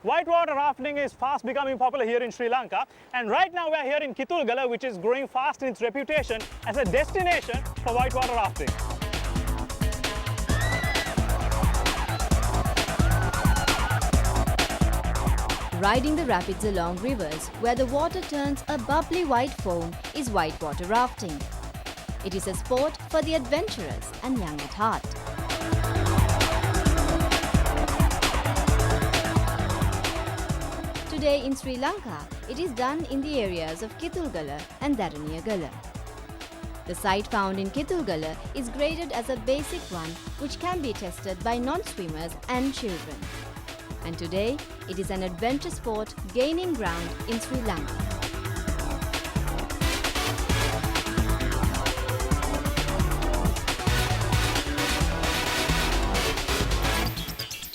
Whitewater rafting is fast becoming popular here in Sri Lanka, and right now we are here in Kitulgala, which is growing fast in its reputation as a destination for whitewater rafting. Riding the rapids along rivers where the water turns a bubbly white foam is whitewater rafting. It is a sport for the adventurous and young at heart. Today in Sri Lanka, it is done in the areas of Kitulgala and Daraniyagala. The site found in Kitulgala is graded as a basic one which can be tested by non-swimmers and children. And today, it is an adventure sport gaining ground in Sri Lanka.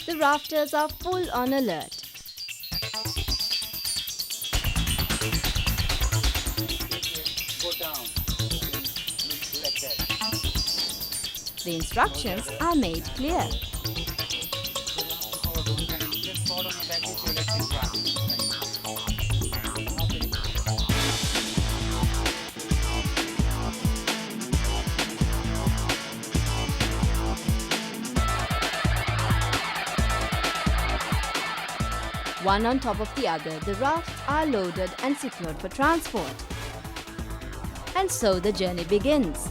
The rafters are full on alert. Go down. Like that. The instructions are made clear. Just fall on your back with your legs in front. One on top of the other, the rafts are loaded and secured for transport. And so the journey begins.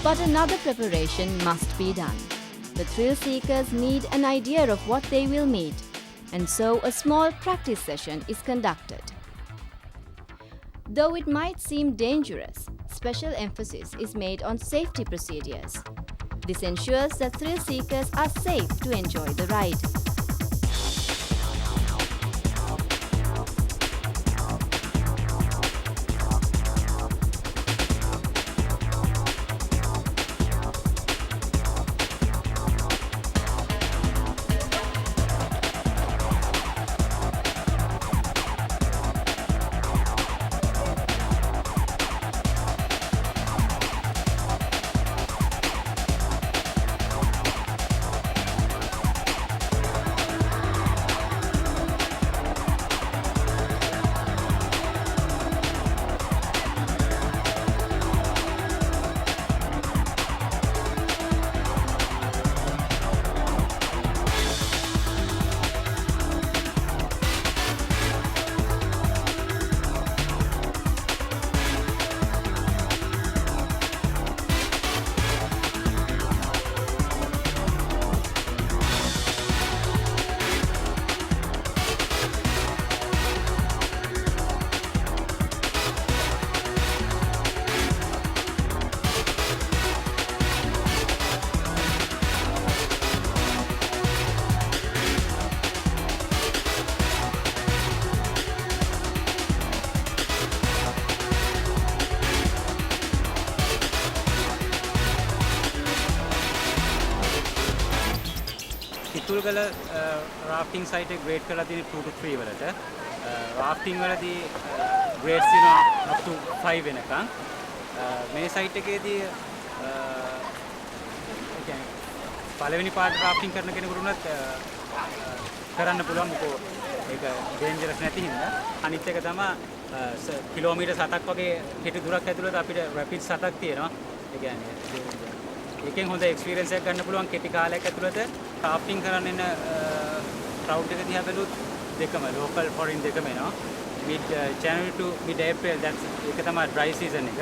But another preparation must be done. The thrill seekers need an idea of what they will meet, and so a small practice session is conducted. Though it might seem dangerous, special emphasis is made on safety procedures. This ensures that thrill seekers are safe to enjoy the ride. Kitulgala rafting site එක grade කරලා තියෙන්නේ 2 to 3 වලට. rafting වලදී grades තියෙනවා up to 5 වෙනකන්. මේ site එකේදී ඒ කියන්නේ පළවෙනි පාට rafting කරන කෙනෙකුට උනත් කරන්න පුළුවන් මොකෝ ඒක dangerous නැති හින්දා. අනිත් එක තමයි කිලෝමීටර් 7ක් වගේ හිටි දුරක් ඇතුළත අපිට rapids 7ක් තියෙනවා. ඒ කියන්නේ එකෙන් හොඳ එක්ස්පීරියන්ස් එකක් ගන්න පුළුවන් කෙටි කාලයක් ඇතුළත රාෆ්ටිං කරන්න එන ක්‍රවුඩ් එක දිහා බැලුවොත් දෙකම ලෝකල් ෆොරින් දෙකම එනවා mid January to mid April that's ඒක තමයි dry season එක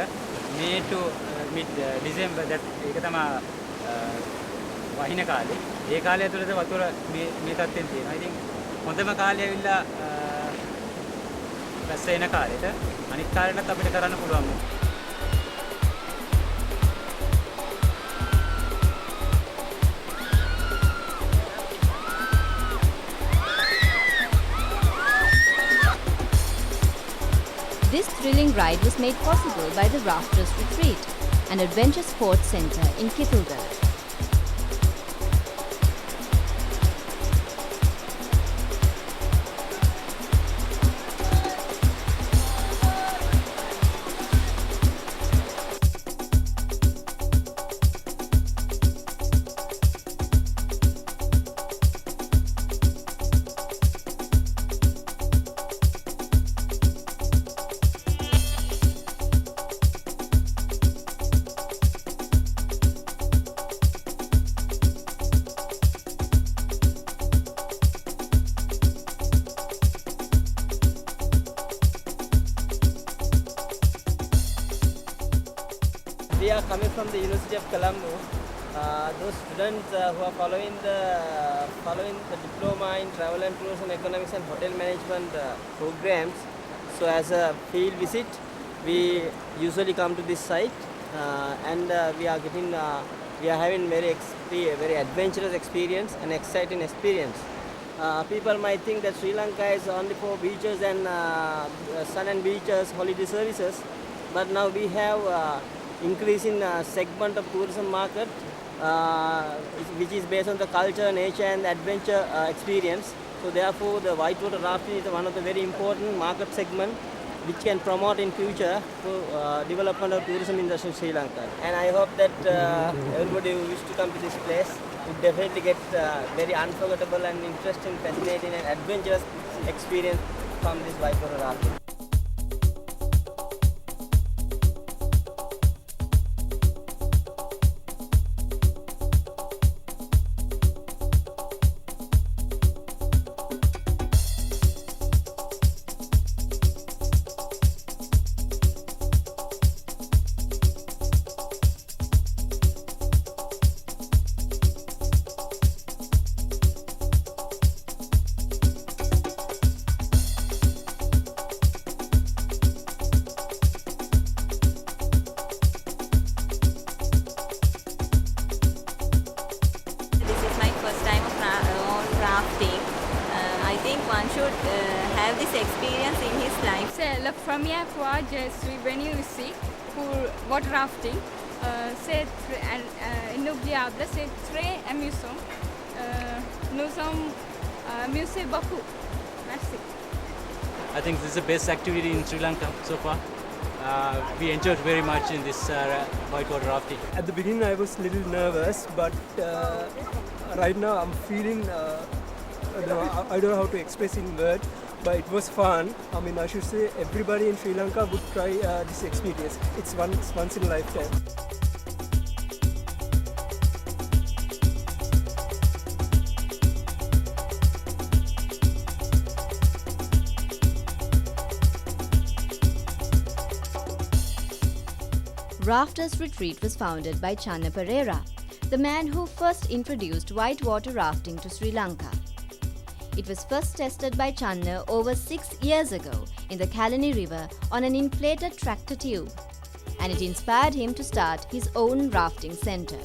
May to mid December that ඒක තමයි වහින කාලේ. ඒ කාලය ඇතුළත වතුර මේ තත්ත්වෙන් තියෙනවා. ඉතින් හොඳම කාලය ඇවිල්ලා වැස්ස එන කාලෙට අනිත් කාලෙටත් අපිට කරන්න පුළුවන්. This thrilling ride was made possible by the Rafters Retreat, an adventure sports centre in Kitulgala. We are coming from the University of Colombo. Those students who are following the diploma in travel and tourism, economics and hotel management programs. So as a field visit, we usually come to this site and we are having very adventurous experience and exciting experience. People might think that Sri Lanka is only for beaches and sun and beaches, holiday services, but now we have increasing segment of tourism market which is based on the culture, nature and adventure experience. So therefore the whitewater rafting is one of the very important market segment which can promote in future for development of tourism industry in Sri Lanka. And I hope that everybody who wish to come to this place will definitely get very unforgettable and interesting, fascinating and adventurous experience from this whitewater rafting. I think one should have this experience in his life. C'est la première fois que je suis venue ici pour water rafting. C'est inoubliable, c'est très amusant. Nous sommes amusés beaucoup. Merci. I think this is the best activity in Sri Lanka so far. We enjoyed very much in this whitewater rafting. At the beginning I was a little nervous, but right now I'm feeling, I don't know how to express in words, but it was fun. I mean, I should say everybody in Sri Lanka would try this experience. It's once in a lifetime. Rafters Retreat was founded by Channa Pereira, the man who first introduced whitewater rafting to Sri Lanka. It was first tested by Channa over 6 years ago in the Kalani River on an inflated tractor tube, and it inspired him to start his own rafting centre.